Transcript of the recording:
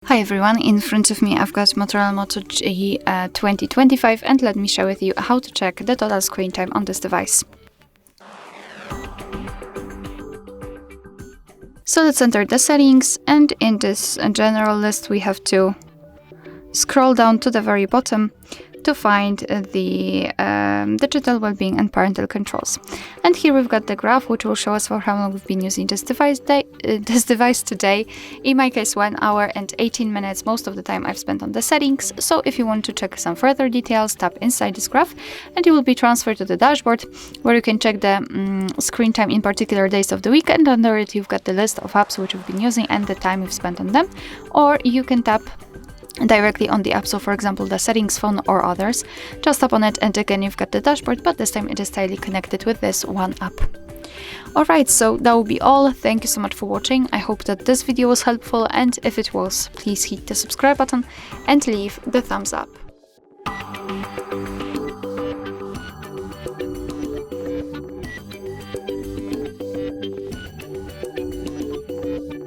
Hi everyone, in front of me I've got Motorola Moto G 2025 and let me share with you how to check the total screen time on this device. So let's enter the settings, and in this general list we have to scroll down to the very bottom to find the Digital Wellbeing and Parental Controls. And here we've got the graph which will show us for how long we've been using this device today. In my case, 1 hour and 18 minutes, most of the time I've spent on the settings. So if you want to check some further details, tap inside this graph and you will be transferred to the dashboard where you can check the screen time in particular days of the week, and under it you've got the list of apps which you've been using and the time you've spent on them. Or you can tap directly on the app, so for example the settings phone or others. Just tap on it and again you've got the dashboard, but this time it is tightly connected with this one app. Alright, so that will be all. Thank you so much for watching. I hope that this video was helpful, and if it was, please hit the subscribe button and leave the thumbs up.